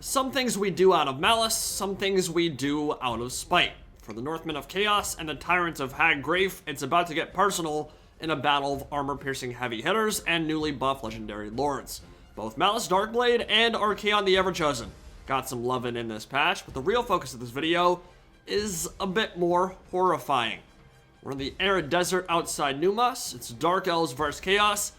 Some things we do out of malice, some things we do out of spite. For the Northmen of Chaos and the Tyrants of Haggrafe, it's about to get personal in a battle of armor-piercing heavy hitters and newly buffed legendary lords. Both Malus Darkblade and Archaon the Everchosen got some lovin' in this patch, but the real focus of this video is a bit more horrifying. We're in the arid desert outside Numas, it's Dark Elves vs Chaos,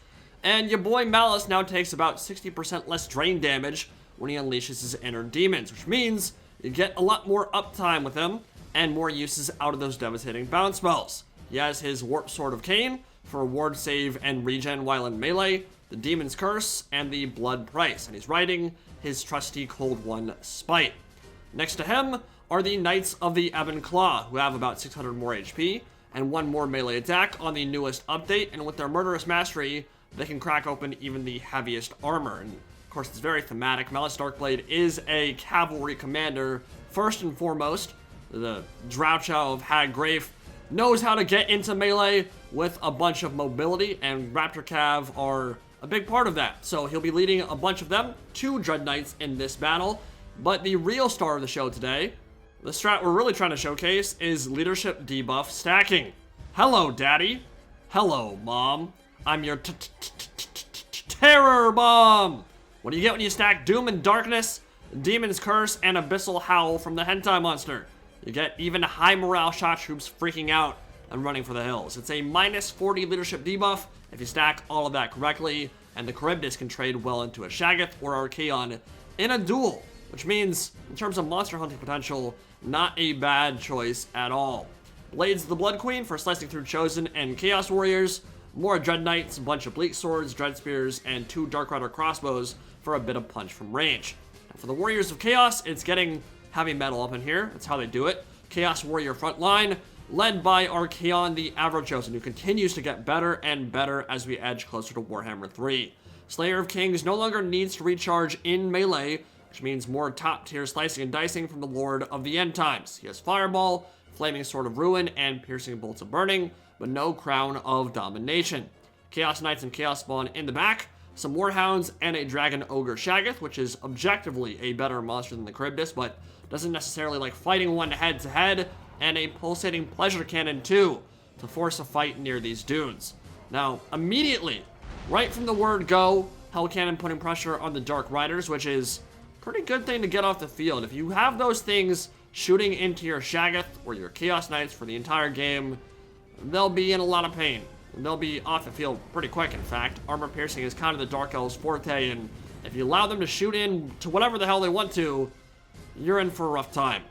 and your boy Malus now takes about 60% less drain damage when he unleashes his inner demons, which means you get a lot more uptime with him and more uses out of those devastating bounce spells. He has his Warp Sword of Cain for a ward save and regen while in melee, the Demon's Curse, and the Blood Price, and he's riding his trusty Cold One Spite. Next to him are the Knights of the Ebon Claw, who have about 600 more HP and one more melee attack on the newest update, and with their Murderous Mastery, they can crack open even the heaviest armor. And of course, it's very thematic. Malus Darkblade is a cavalry commander, first and foremost. The Draucha of Haggrafe knows how to get into melee with a bunch of mobility, and Raptor Cav are a big part of that. So he'll be leading a bunch of them, 2 Dread Knights in this battle. But the real star of the show today, the strat we're really trying to showcase, is leadership debuff stacking. Hello, Daddy. Hello, Mom. I'm your terror bomb. What do you get when you stack Doom and Darkness, Demon's Curse, and Abyssal Howl from the Hentai Monster? You get even high morale shot troops freaking out and running for the hills. It's a minus 40 leadership debuff if you stack all of that correctly, and the Charybdis can trade well into a Shaggoth or Archaon in a duel, which means, in terms of monster hunting potential, not a bad choice at all. Blades of the Blood Queen for slicing through Chosen and Chaos Warriors, more Dread Knights, a bunch of Bleak Swords, Dread Spears, and 2 Dark Rider crossbows for a bit of punch from range. And for the Warriors of Chaos, it's getting heavy metal up in here. That's how they do it. Chaos Warrior Frontline, led by Archaon the Everchosen, who continues to get better and better as we edge closer to Warhammer 3. Slayer of Kings no longer needs to recharge in melee, which means more top-tier slicing and dicing from the Lord of the End Times. He has Fireball, Flaming Sword of Ruin, and Piercing Bolts of Burning, but no Crown of Domination. Chaos Knights and Chaos Spawn in the back, some Warhounds, and a Dragon Ogre Shaggoth, which is objectively a better monster than the Charybdis, but doesn't necessarily like fighting one head-to-head, and a Pulsating Pleasure Cannon too, to force a fight near these dudes. Now, immediately, right from the word go, Hell Cannon putting pressure on the Dark Riders, which is a pretty good thing to get off the field. If you have those things shooting into your Shaggoth or your Chaos Knights for the entire game, they'll be in a lot of pain. They'll be off the field pretty quick, in fact. Armor piercing is kind of the Dark Elves' forte, and if you allow them to shoot in to whatever the hell they want to, you're in for a rough time.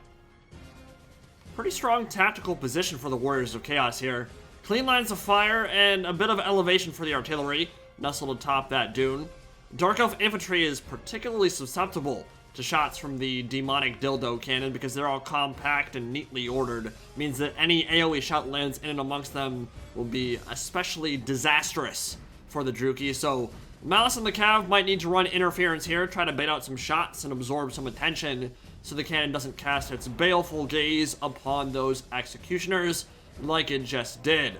Pretty strong tactical position for the Warriors of Chaos here. Clean lines of fire and a bit of elevation for the artillery, nestled atop that dune. Dark Elf infantry is particularly susceptible to shots from the demonic dildo cannon because they're all compact and neatly ordered. Means that any AoE shot lands in and amongst them will be especially disastrous for the Druki. So Malus and the Cav might need to run interference here, try to bait out some shots and absorb some attention so the cannon doesn't cast its baleful gaze upon those executioners like it just did.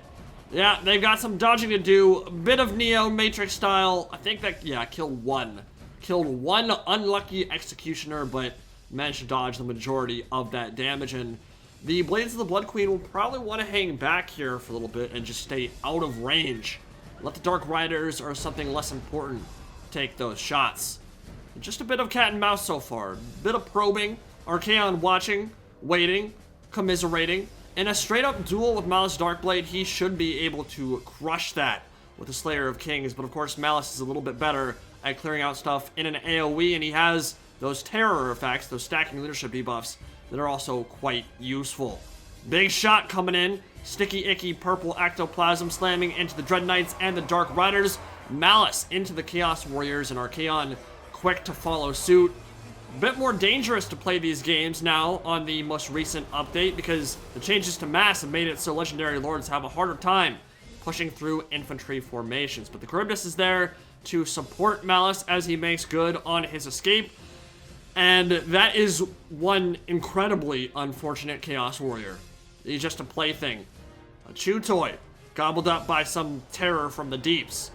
Yeah, they've got some dodging to do, a bit of Neo Matrix style. I think that, yeah, killed one unlucky executioner, but managed to dodge the majority of that damage. And the Blades of the Blood Queen will probably want to hang back here for a little bit and just stay out of range. Let the Dark Riders or something less important take those shots. Just a bit of cat and mouse so far. A bit of probing, Archaon watching, waiting, commiserating. In a straight-up duel with Malus Darkblade, he should be able to crush that with the Slayer of Kings, but of course Malus is a little bit better at clearing out stuff in an AoE, and he has those terror effects, those stacking leadership debuffs, that are also quite useful. Big shot coming in, sticky icky purple ectoplasm slamming into the Dread Knights and the Dark Riders. Malus into the Chaos Warriors, and Archaon quick to follow suit. A bit more dangerous to play these games now on the most recent update because the changes to mass have made it so legendary lords have a harder time pushing through infantry formations. But the Charybdis is there to support Malus as he makes good on his escape. And that is one incredibly unfortunate Chaos Warrior. He's just a plaything. A chew toy, gobbled up by some terror from the deeps.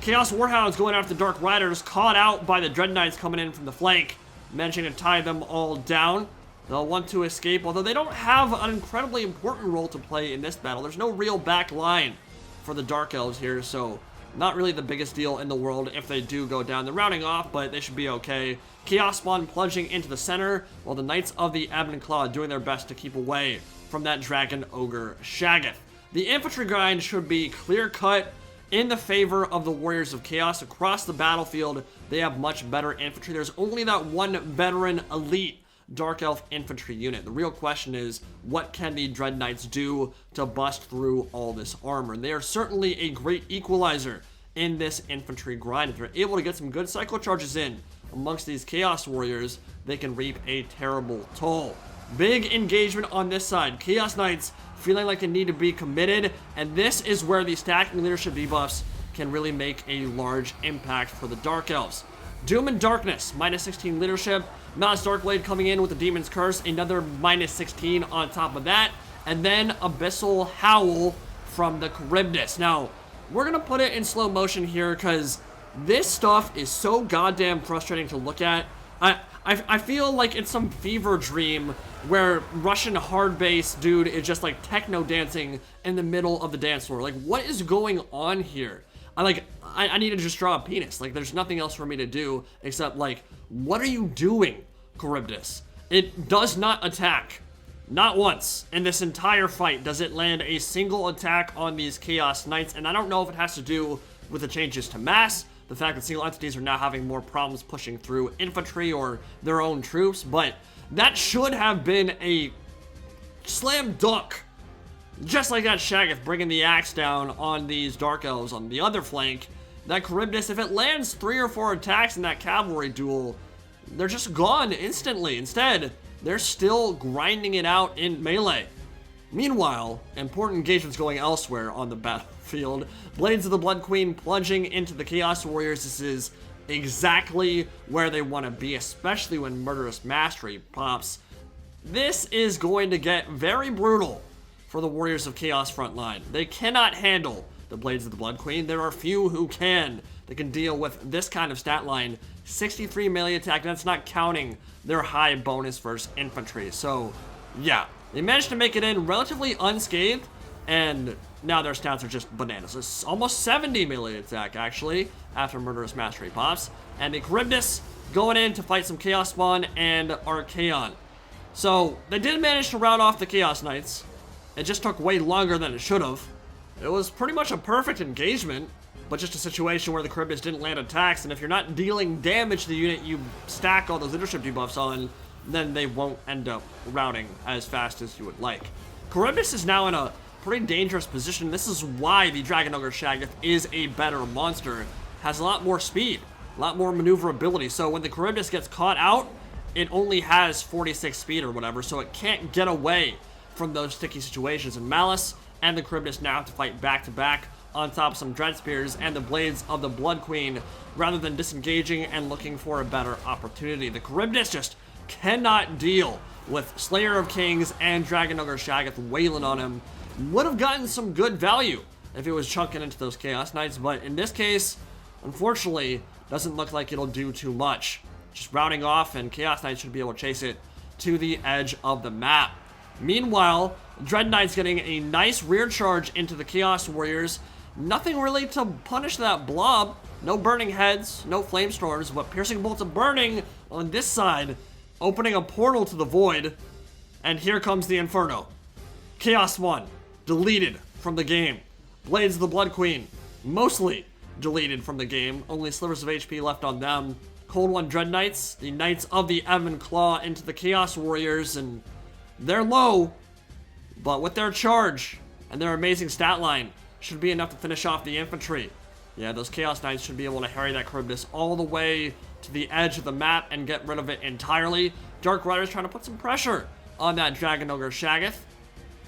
Chaos Warhounds going after the Dark Riders, caught out by the Dread Knights coming in from the flank. managing to tie them all down. They'll want to escape, although they don't have an incredibly important role to play in this battle. There's no real back line for the Dark Elves here, so not really the biggest deal in the world if they do go down. They're rounding off, but they should be okay. Chaos Spawn plunging into the center, while the Knights of the Ebon Claw doing their best to keep away from that Dragon Ogre Shaggoth. The infantry grind should be clear-cut in the favor of the Warriors of Chaos. Across the battlefield, they have much better infantry. There's only that one veteran elite Dark Elf infantry unit. The real question is, what can the Dread Knights do to bust through all this armor? And they are certainly a great equalizer in this infantry grind. If they're able to get some good cycle charges in amongst these Chaos Warriors, they can reap a terrible toll. Big engagement on this side. Chaos Knights feeling like they need to be committed, and this is where the stacking leadership debuffs can really make a large impact for the Dark Elves. Doom and Darkness, minus 16 leadership. Malus Darkblade coming in with the Demon's Curse, another minus 16 on top of that. And then Abyssal Howl from the Charybdis. Now, we're going to put it in slow motion here because this stuff is so goddamn frustrating to look at. I feel like it's some fever dream where Russian hard bass dude is just like techno dancing in the middle of the dance floor. Like, what is going on here? I need to just draw a penis. Like, there's nothing else for me to do except, like, what are you doing, Charybdis? It does not attack. Not once in this entire fight does it land a single attack on these Chaos Knights, and I don't know if it has to do with the changes to mass, the fact that single entities are now having more problems pushing through infantry or their own troops, but that should have been a slam dunk. Just like that Shaggoth bringing the axe down on these Dark Elves on the other flank, that Charybdis, if it lands 3 or 4 attacks in that cavalry duel, they're just gone instantly. Instead, they're still grinding it out in melee. Meanwhile, important engagements going elsewhere on the battlefield. Blades of the Blood Queen plunging into the Chaos Warriors. This is exactly where they want to be, especially when Murderous Mastery pops. This is going to get very brutal for the Warriors of Chaos frontline. They cannot handle the Blades of the Blood Queen. There are few who can. They can deal with this kind of stat line. 63 melee attack, that's not counting their high bonus versus infantry. So, yeah. They managed to make it in relatively unscathed, and now their stats are just bananas. It's almost 70 melee attack, actually, after Murderous Mastery pops. And the Charybdis going in to fight some Chaos Spawn and Archaon. So, they did manage to round off the Chaos Knights. It just took way longer than it should have. It was pretty much a perfect engagement, but just a situation where the Charybdis didn't land attacks, and if you're not dealing damage to the unit you stack all those leadership debuffs on, then they won't end up routing as fast as you would like. Charybdis is now in a pretty dangerous position. This is why the Dragon Ogre Shaggoth is a better monster. Has a lot more speed, a lot more maneuverability, so when the Charybdis gets caught out, it only has 46 speed or whatever, so it can't get away from those sticky situations. And Malus and the Charybdis now have to fight back-to-back on top of some Dread Spears and the Blades of the Blood Queen, rather than disengaging and looking for a better opportunity. The Charybdis just cannot deal with Slayer of Kings and Dragon Ogre Shaggoth wailing on him. Would have gotten some good value if it was chunking into those Chaos Knights, but in this case, unfortunately, doesn't look like it'll do too much. Just routing off, and Chaos Knights should be able to chase it to the edge of the map. Meanwhile, Dread Knight's getting a nice rear charge into the Chaos Warriors. Nothing really to punish that blob. No burning heads, no flame storms, but piercing bolts of burning on this side, opening a portal to the void. And here comes the Inferno. Chaos 1, deleted from the game. Blades of the Blood Queen, mostly deleted from the game. Only slivers of HP left on them. Cold One Dread Knights, the Knights of the Ebon Claw into the Chaos Warriors, and they're low, but with their charge and their amazing stat line, should be enough to finish off the infantry. Yeah, those Chaos Knights should be able to harry that Charybdis all the way to the edge of the map and get rid of it entirely. Dark Riders trying to put some pressure on that Dragon Ogre Shaggoth.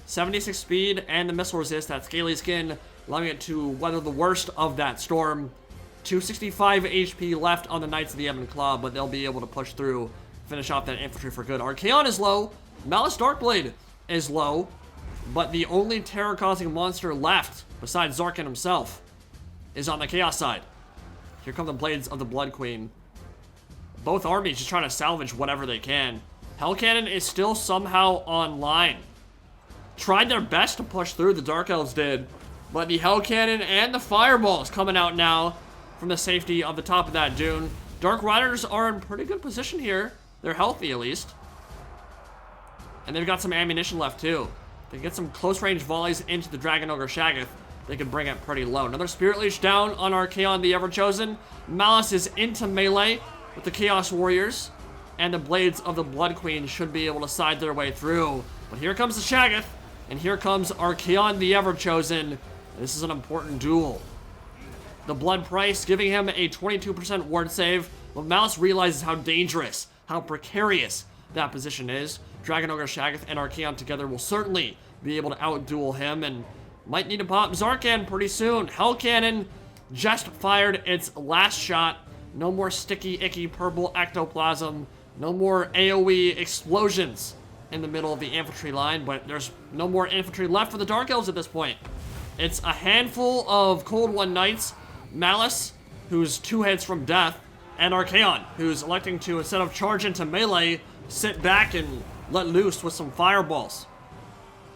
76 speed and the missile resist, that scaly skin, allowing it to weather the worst of that storm. 265 HP left on the Knights of the Ebon Claw, but they'll be able to push through, finish off that infantry for good. Archaon is low. Malus Darkblade is low, but the only terror-causing monster left, besides tz'arkan himself, is on the Chaos side. Here come the Blades of the Blood Queen. both armies just trying to salvage whatever they can. Hell Cannon is still somehow online. Tried their best to push through, the Dark Elves did, but the Hell Cannon and the Fireballs coming out now from the safety of the top of that dune. Dark Riders are in pretty good position here. They're healthy, at least. And they've got some ammunition left, too. They can get some close-range volleys into the Dragon Ogre Shaggoth. They can bring it pretty low. Another Spirit Leech down on Archaon the Everchosen. Malus is into melee with the Chaos Warriors. And the Blades of the Blood Queen should be able to side their way through. But here comes the Shaggoth. And here comes Archaon the Everchosen. This is an important duel. The Blood Price giving him a 22% ward save. But Malus realizes how dangerous, how precarious that position is. Dragon Ogre Shaggoth and Archaon together will certainly be able to out-duel him, and might need to pop tz'arkan pretty soon. Hell Cannon just fired its last shot. No more sticky, icky purple ectoplasm. No more AoE explosions in the middle of the infantry line, but there's no more infantry left for the Dark Elves at this point. It's a handful of Cold One Knights, Malus, who's 2 hits from death, and Archaon, who's electing to, instead of charge into melee, sit back and let loose with some fireballs.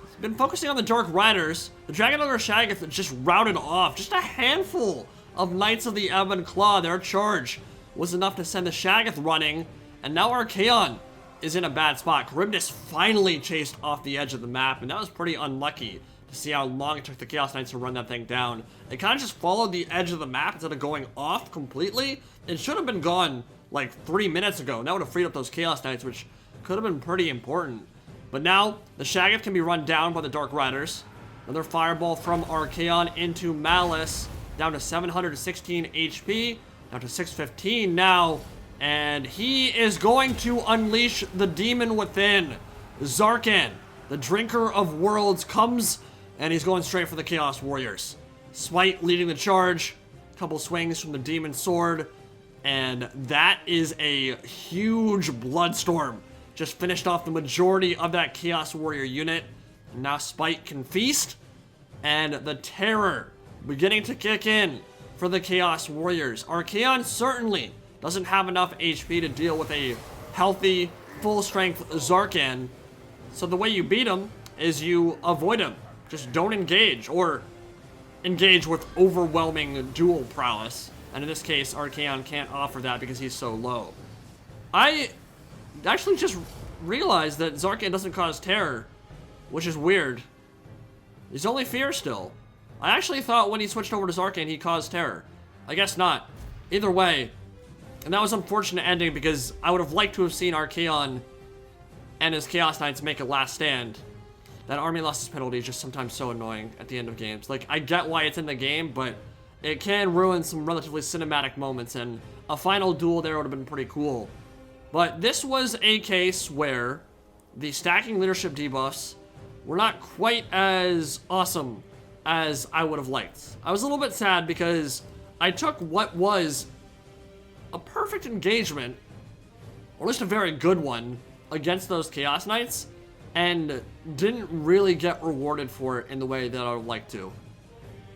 He's been focusing on the Dark Riders. The Dragon Ogre Shaggoth just routed off. Just a handful of Knights of the Ebon Claw. Their charge was enough to send the Shaggoth running, and now Archaon is in a bad spot. Charybdis finally chased off the edge of the map, and that was pretty unlucky to see how long it took the Chaos Knights to run that thing down. It kind of just followed the edge of the map instead of going off completely. It should have been gone like 3 minutes ago, and that would have freed up those Chaos Knights, which could have been pretty important. But now, the Shaggoth can be run down by the Dark Riders. Another fireball from Archaon into Malus, down to 716 HP, down to 615 now, and he is going to unleash the demon within. tz'arkan, the Drinker of Worlds, comes, and he's going straight for the Chaos Warriors. Smite leading the charge, couple swings from the Demon Sword, and that is a huge Bloodstorm. Just finished off the majority of that Chaos Warrior unit. And now Spite can feast, and the terror beginning to kick in for the Chaos Warriors. Archaon certainly doesn't have enough HP to deal with a healthy, full-strength tz'arkan. So the way you beat him is you avoid him. Just don't engage, or engage with overwhelming duel prowess. And in this case, Archaon can't offer that because he's so low. I actually just realized that tz'arkan doesn't cause terror, which is weird. He's only fear still. I actually thought when he switched over to tz'arkan he caused terror. I guess not. Either way, and that was an unfortunate ending because I would have liked to have seen Archaon and his Chaos Knights make a last stand. That army losses penalty is just sometimes so annoying at the end of games. Like, I get why it's in the game, but it can ruin some relatively cinematic moments, and a final duel there would have been pretty cool. But this was a case where the stacking leadership debuffs were not quite as awesome as I would have liked. I was a little bit sad because I took what was a perfect engagement, or at least a very good one, against those Chaos Knights, and didn't really get rewarded for it in the way that I would like to.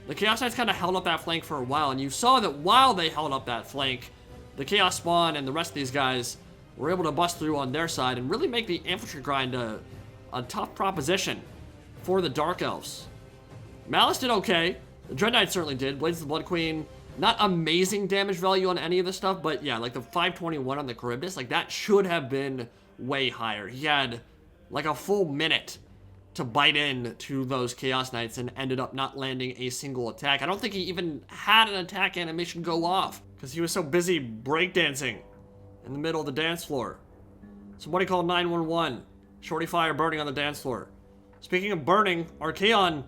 The Chaos Knights kind of held up that flank for a while, and you saw that while they held up that flank, the Chaos Spawn and the rest of these guys were able to bust through on their side and really make the infantry grind a tough proposition for the Dark Elves. Malus did okay. The Dread Knight certainly did. Blades of the Blood Queen, not amazing damage value on any of this stuff, but yeah, like the 521 on the Charybdis, like that should have been way higher. He had like a full minute to bite in to those Chaos Knights and ended up not landing a single attack. I don't think he even had an attack animation go off because he was so busy breakdancing in the middle of the dance floor. Somebody called 911. Shorty fire burning on the dance floor. Speaking of burning, Archaon,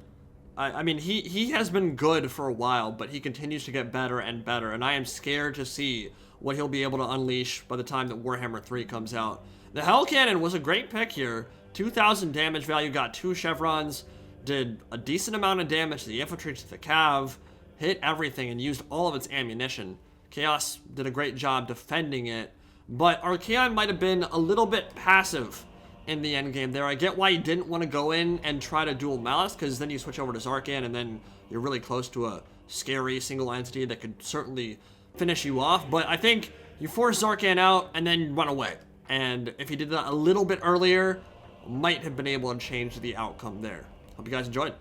I mean, he has been good for a while, but he continues to get better and better, and I am scared to see what he'll be able to unleash by the time that Warhammer 3 comes out. The Hell Cannon was a great pick here. 2,000 damage value, got 2 chevrons, did a decent amount of damage to the infantry, to the cav, hit everything and used all of its ammunition. Chaos did a great job defending it, but Archaon might have been a little bit passive in the end game there. I get why you didn't want to go in and try to duel Malus, because then you switch over to tz'arkan and then you're really close to a scary single entity that could certainly finish you off. But I think You force Tz'arkan out and then run away. And if he did that a little bit earlier, might have been able to change the outcome there. Hope you guys enjoyed.